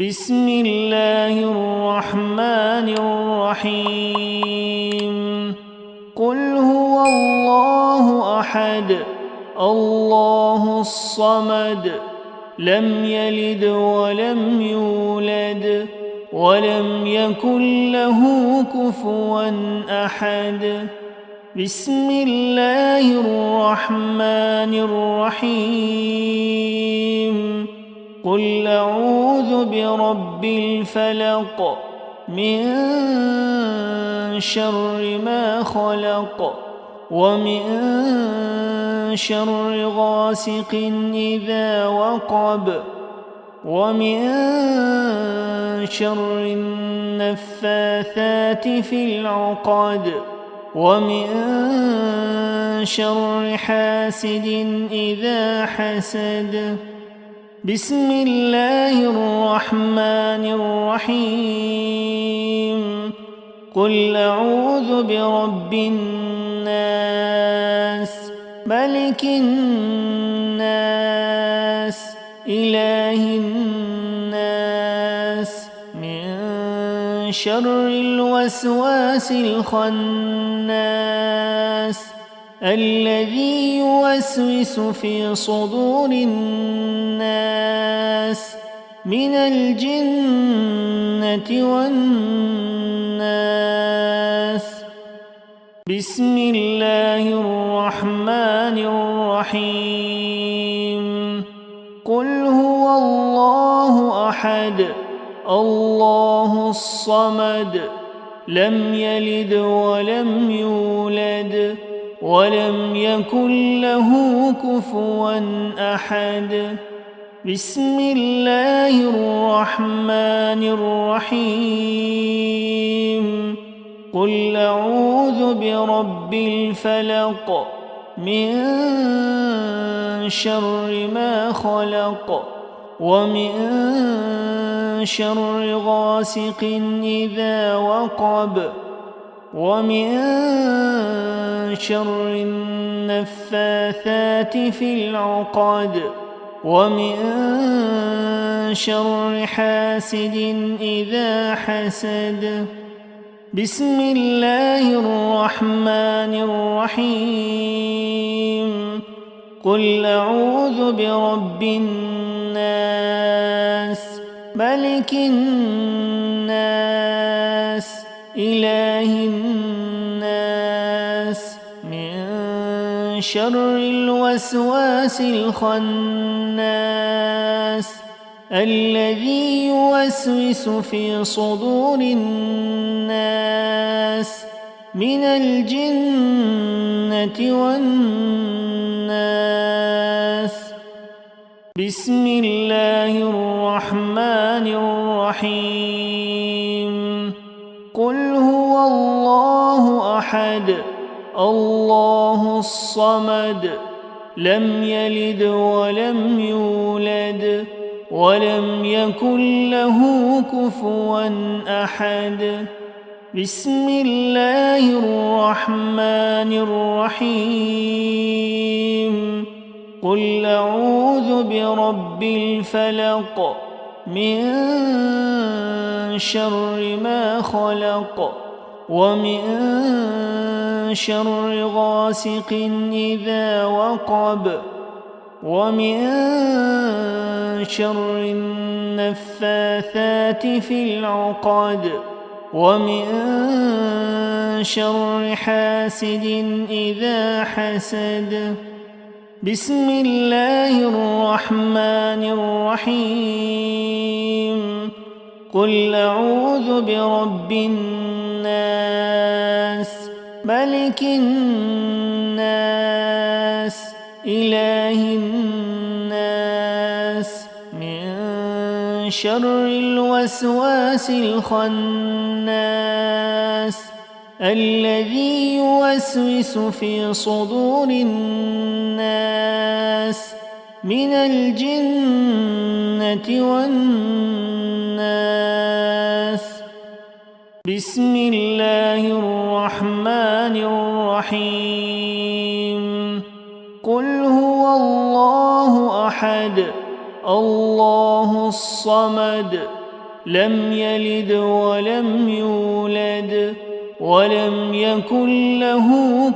بسم الله الرحمن الرحيم. قل هو الله أحد الله الصمد لم يلد ولم يولد ولم يكن له كفوا أحد. بسم الله الرحمن الرحيم. قل أعوذ برب الفلق من شر ما خلق ومن شر غاسق إذا وقب ومن شر النفاثات في العقد ومن شر حاسد إذا حسد. بسم الله الرحمن الرحيم. قل أعوذ برب الناس ملك الناس إله الناس من شر الوسواس الخناس الذي يوسوس في صدور الناس من الجنة والناس. بسم الله الرحمن الرحيم. قل هو الله أحد الله الصمد لم يلد ولم يولد ولم يكن له كفوا أحد. بسم الله الرحمن الرحيم. قل أعوذ برب الفلق من شر ما خلق ومن شر غاسق إذا وقب ومن شر النفاثات في العقد ومن شر حاسد إذا حسد. بسم الله الرحمن الرحيم. قل أعوذ برب الناس ملك الناس إله الناس من شر الوسواس الخناس الذي يوسوس في صدور الناس من الجنة والناس. بسم الله الرحمن الرحيم. قل هو الله أحد الله الصمد لم يلد ولم يولد ولم يكن له كفوا أحد. بسم الله الرحمن الرحيم. قل أعوذ برب الفلق من شر ما خلق ومن شر غاسق إذا وقب ومن شر النفاثات في العقد ومن شر حاسد إذا حسد. بسم الله الرحمن الرحيم. قل أعوذ برب الناس ملك الناس إله الناس من شر الوسواس الخناس الذي يوسوس في صدور الناس من الجنة والناس. بسم الله الرحمن الرحيم. قل هو الله أحد الله الصمد لم يلد ولم يولد ولم يكن له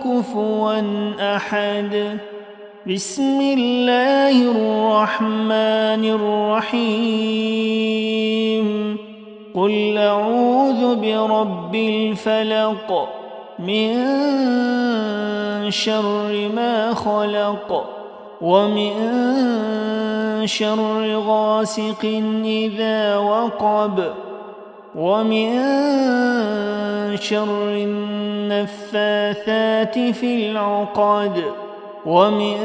كفوا أحد. بسم الله الرحمن الرحيم. قل أعوذ برب الفلق من شر ما خلق ومن شر غاسق إذا وقب ومن شر النفاثات في العقد ومن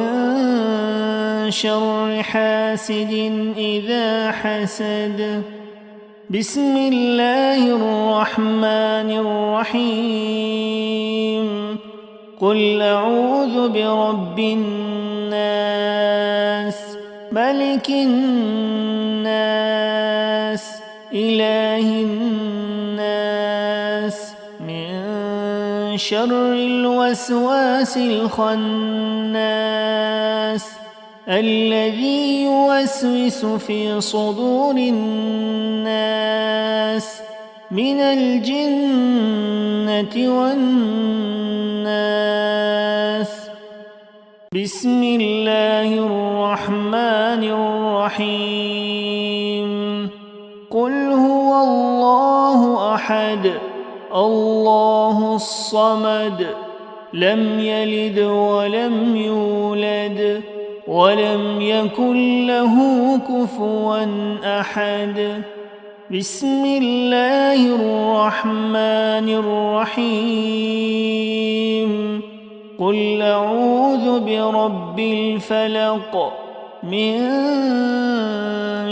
شر حاسد إذا حسد. بسم الله الرحمن الرحيم. قل أعوذ برب الناس ملك الناس إله الناس من شر الوسواس الخناس الذي يوسوس في صدور الناس من الجنة والناس. بسم الله الرحمن الرحيم. قل هو الله أحد الله الصمد لم يلد ولم يولد ولم يكن له كفوا أحد. بسم الله الرحمن الرحيم. قل أعوذ برب الفلق من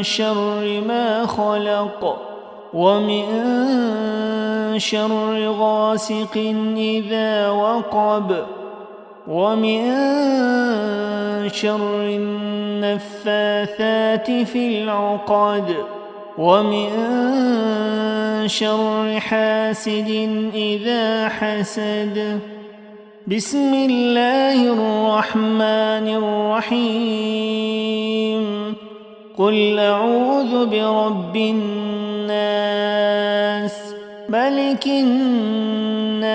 شر ما خلق ومن شر غاسق إذا وقب ومن شر النفاثات في العقد ومن شر حاسد إذا حسد. بسم الله الرحمن الرحيم. قل أعوذ برب الناس ملك الناس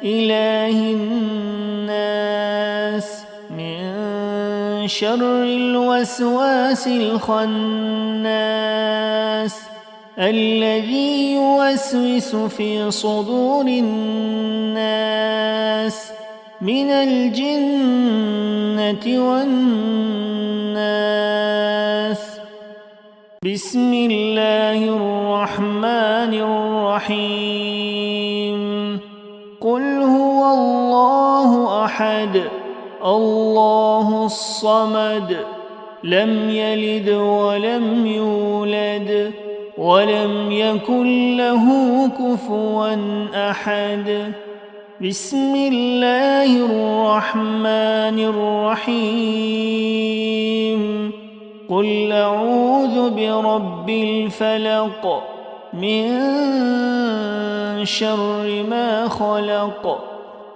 إله الناس من شر الوسواس الخناس الذي يوسوس في صدور الناس من الجنة والناس. بسم الله الرحمن الرحيم. قل هو الله أحد الله الصمد لم يلد ولم يولد ولم يكن له كفوا أحد. بسم الله الرحمن الرحيم. قل أعوذ برب الفلق من شر ما خلق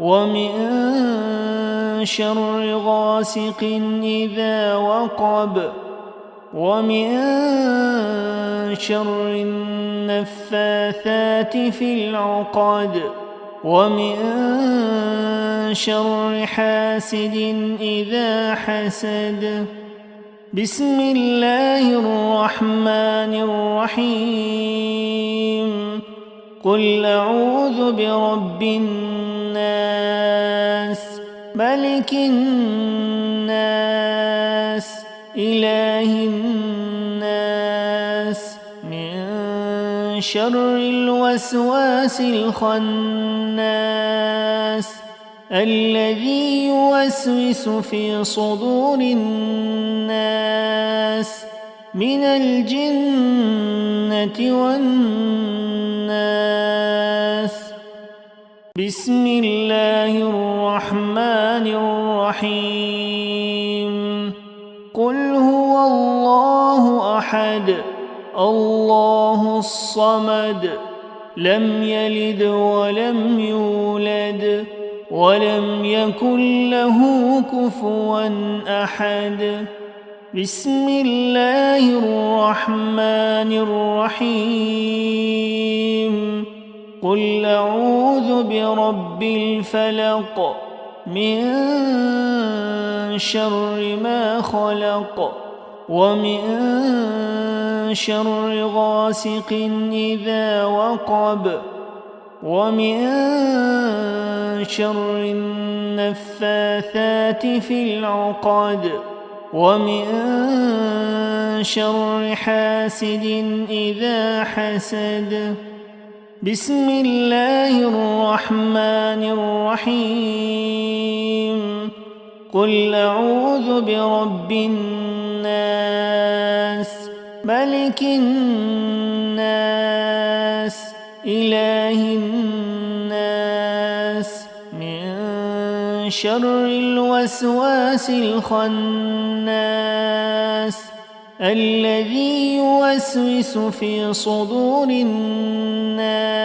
ومن شر غاسق إذا وقب ومن شر النفاثات في العقد ومن شر حاسد إذا حسد. بسم الله الرحمن الرحيم. قل أعوذ برب الناس ملك الناس إله الناس من شر الوسواس الخناس الذي يوسوس في صدور الناس من الجنة والناس. بسم الله الرحمن الرحيم. قل هو الله أحد الله الصمد لم يلد ولم يولد ولم يكن له كفوا أحد. بسم الله الرحمن الرحيم قل أعوذ برب الفلق من شر ما خلق ومن شر غاسق إذا وقب ومن شر النفاثات في العقد ومن شر حاسد إذا حسد بسم الله الرحمن الرحيم قل أعوذ برب الناس ملك الناس إله الناس من شر الوسواس الخناس الذي يوسوس في صدور الناس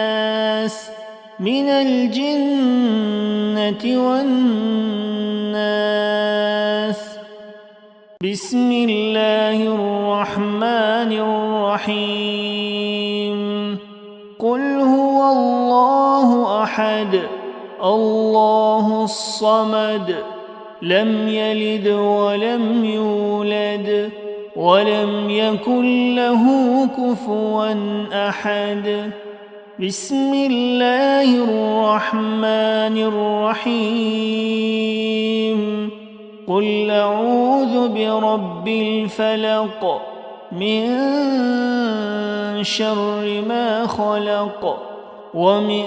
من الجنة والناس بسم الله الرحمن الرحيم قل هو الله أحد الله الصمد لم يلد ولم يولد ولم يكن له كفوا أحد بسم الله الرحمن الرحيم قل أعوذ برب الفلق من شر ما خلق ومن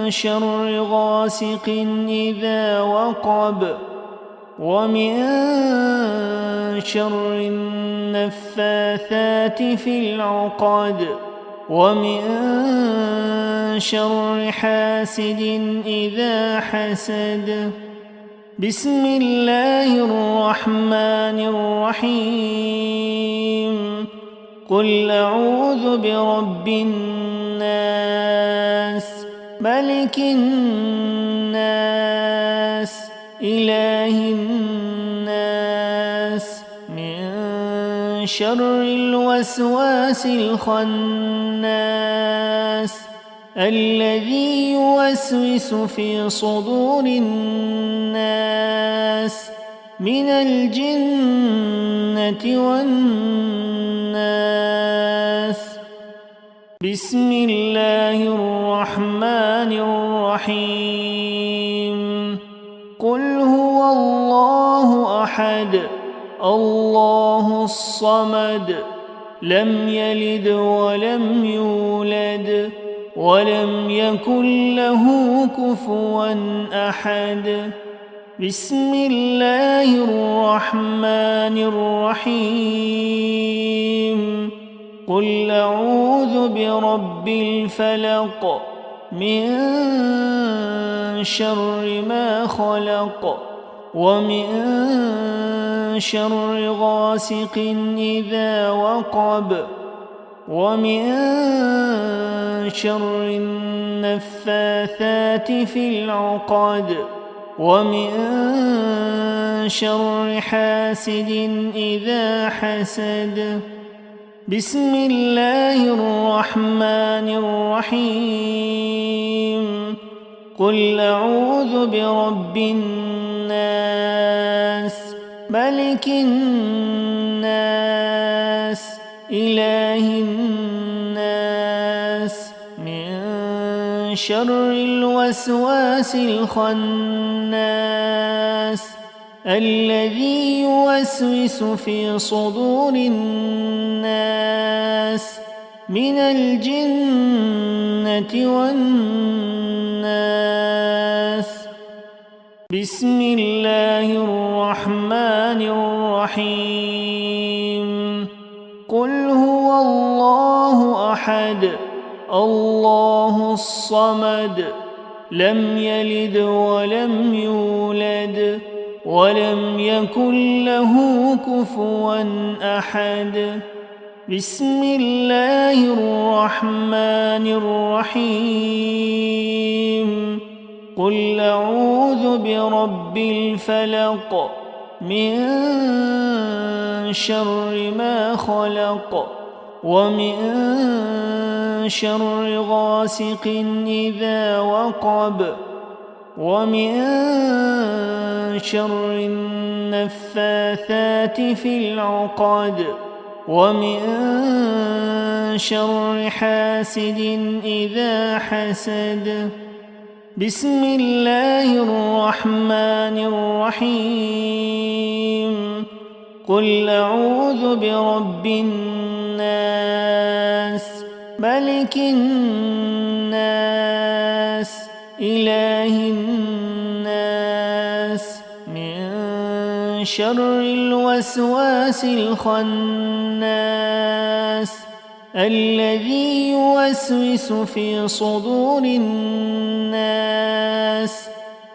شر غاسق إذا وقب ومن شر النفاثات في العقد ومن شر حاسد إذا حسد بسم الله الرحمن الرحيم قل أعوذ برب الناس ملك الناس إله الناس من شر الوسواس الخناس الذي يوسوس في صدور الناس من الجنة والناس بسم الله الرحمن الرحيم قل هو الله أحد الله الصمد لم يلد ولم يولد ولم يكن له كفوا أحد بسم الله الرحمن الرحيم قل أعوذ برب الفلق من شر ما خلق ومن شر غاسق إذا وقب ومن شر النفاثات في العقد ومن شر حاسد إذا حسد بسم الله الرحمن الرحيم قل أعوذ برب الناس ملك الناس إله الناس من شر الوسواس الخناس الذي يوسوس في صدور الناس من الجنة والناس بسم الله الرحمن الرحيم قل هو الله أحد الله الصمد لم يلد ولم يولد ولم يكن له كفوا أحد بسم الله الرحمن الرحيم قل أعوذ برب الفلق من شر ما خلق ومن شر غاسق إذا وقب ومن شر النفاثات في العقد ومن شر حاسد إذا حسد. بسم الله الرحمن الرحيم. قل أعوذ برب الناس ملك الناس إله الناس من شر الوسواس الخناس الذي يوسوس في صدور الناس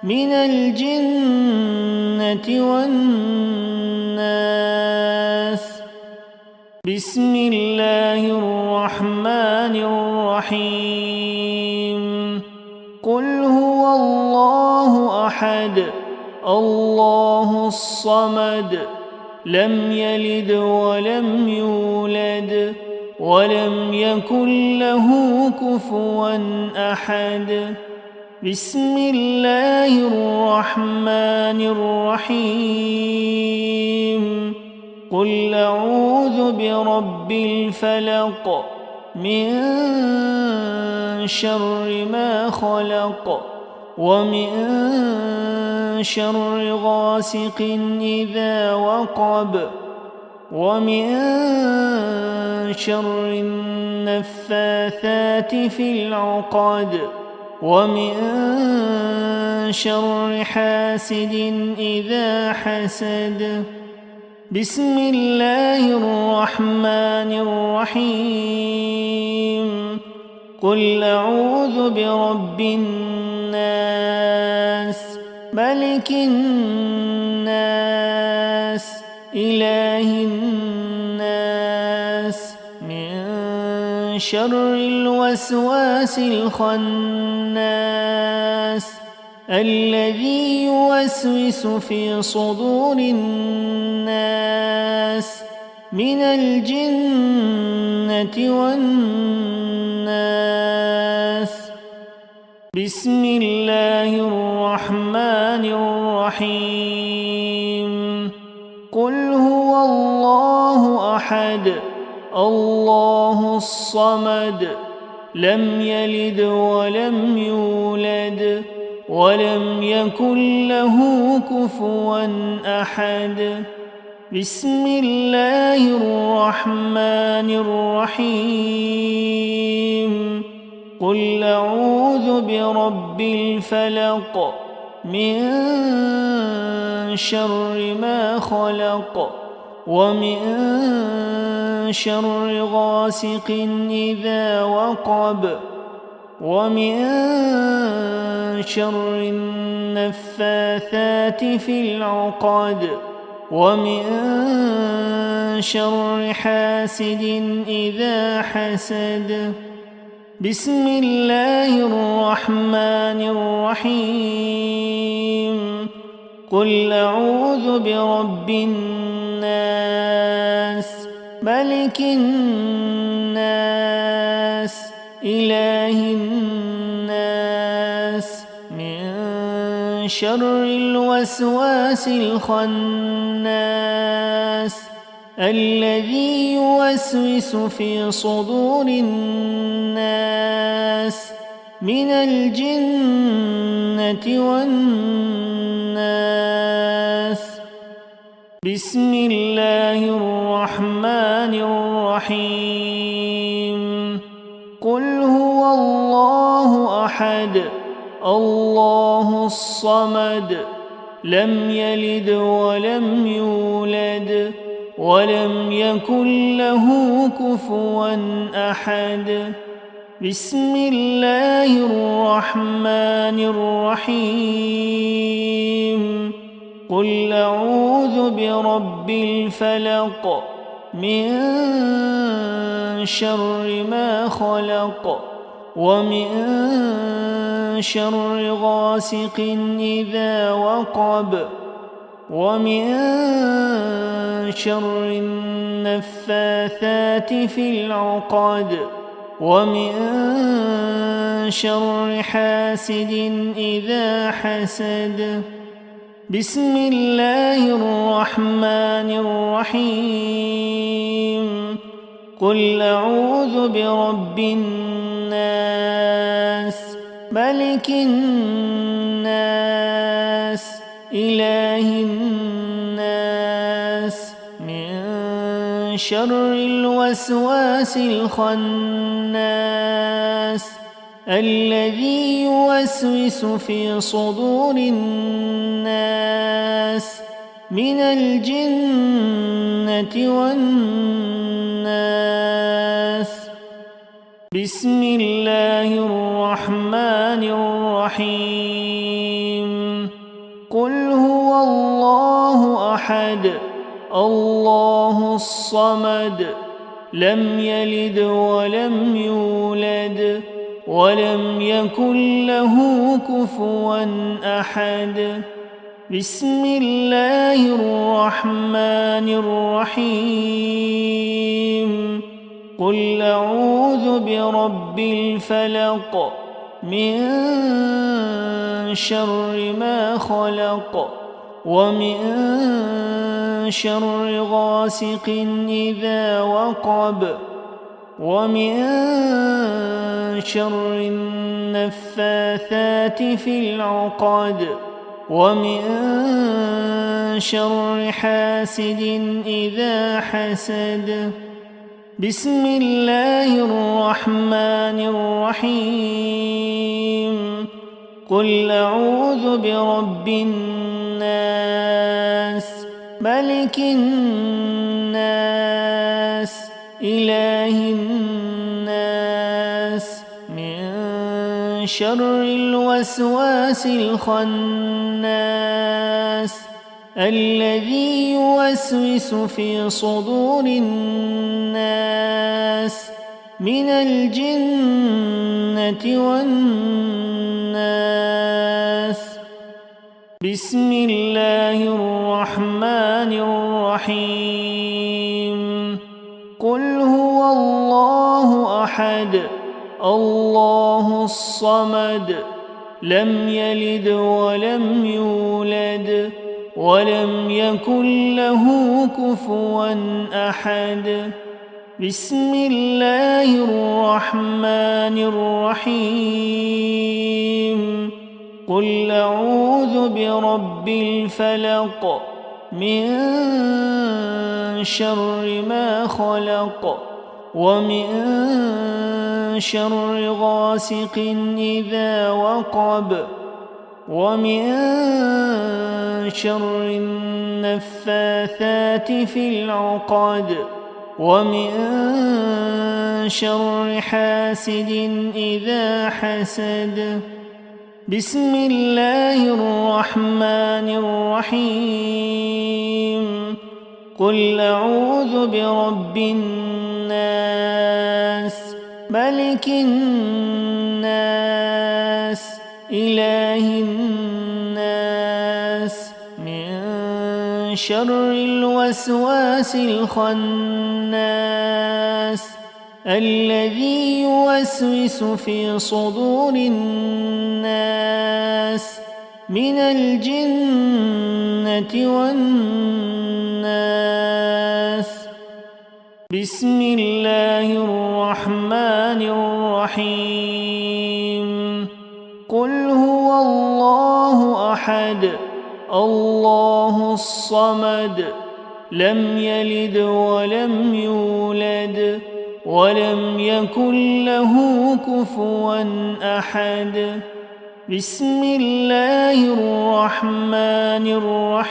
من الجنة والناس. بسم الله الرحمن الرحيم. قل هو الله أحد الله الصمد لم يلد ولم يولد ولم يكن له كفوا أحد. بسم الله الرحمن الرحيم. قل أعوذ برب الفلق من شر ما خلق ومن شر غاسق إذا وقب ومن شر النفاثات في العقد ومن شر حاسد إذا حسد. بسم الله الرحمن الرحيم. قل أعوذ برب الناس ملك الناس إله الناس من شر الوسواس الخناس الذي يوسوس في صدور الناس من الجنة والناس. بسم الله الرحمن الرحيم. قل هو الله أحد الله الصمد لم يلد ولم يولد ولم يكن له كفوا أحد. بسم الله الرحمن الرحيم. قل أعوذ برب الفلق من شر ما خلق ومن شر غاسق إذا وقب ومن شر النفاثات في العقد ومن شر حاسد إذا حسد. بسم الله الرحمن الرحيم. قل أعوذ برب الناس ملك الناس إله الناس من شر الوسواس الخناس الذي يوسوس في صدور الناس من الجنة والناس. بسم الله الرحمن الرحيم. قل هو الله أحد الله الصمد لم يلد ولم يولد ولم يكن له كفوا أحد. بسم الله الرحمن الرحيم. قل أعوذ برب الفلق من شر ما خلق ومن شر غاسق إذا وقب ومن شر النفاثات في العقد ومن شر حاسد إذا حسد. بسم الله الرحمن الرحيم. قل أعوذ برب الناس ملك الناس إله الناس من شر الوسواس الخناس الذي يوسوس في صدور الناس من الجنة والناس. بسم الله الرحمن الرحيم. قل هو الله أحد الله الصمد لم يلد ولم يولد ولم يكن له كفوا أحد. بسم الله الرحمن الرحيم. قل أعوذ برب الفلق من شر ما خلق ومن شر غاسق إذا وقب ومن شر النفاثات في العقد ومن شر حاسد إذا حسد. بسم الله الرحمن الرحيم. قل أعوذ برب الناس ملك الناس إله الناس من شر الوسواس الخناس الذي يوسوس في صدور الناس من الجنة والناس. بسم الله الرحمن الرحيم. قل هو الله أحد الله الصمد لم يلد ولم يولد ولم يكن له كفوا أحد. بسم الله الرحمن الرحيم. قل أعوذ برب الفلق من شر ما خلق ومن شر غاسق إذا وقب ومن شر النفاثات في العقد ومن شر حاسد إذا حسد. بسم الله الرحمن الرحيم. قل أعوذ برب الناس ملك الناس إله الناس من شر الوسواس الخناس الذي يوسوس في صدور الناس من الجنة والناس. بسم الله الرحمن الرحيم. قل هو الله أحد الله الصمد لم يلد ولم يولد ولم يكن له كفوا أحد. بسم الله الرحمن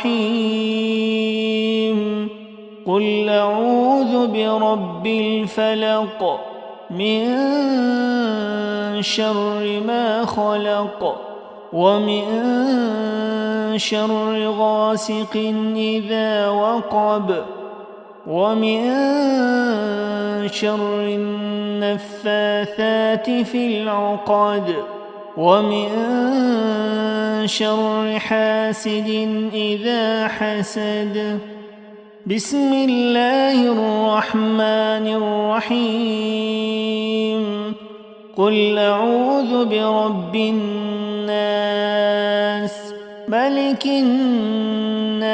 الرحيم. قل أعوذ برب الفلق من شر ما خلق ومن شر غاسق إذا وقب ومن شر النفاثات في العقد ومن شر حاسد إذا حسد. بسم الله الرحمن الرحيم. قل أعوذ برب الناس ملك الناس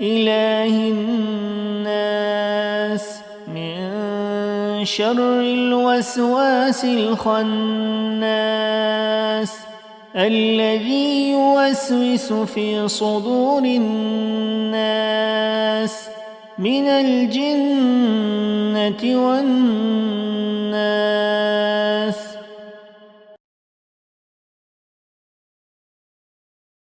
إله الناس من شر الوسواس الخناس الذي يوسوس في صدور الناس من الجنة والناس.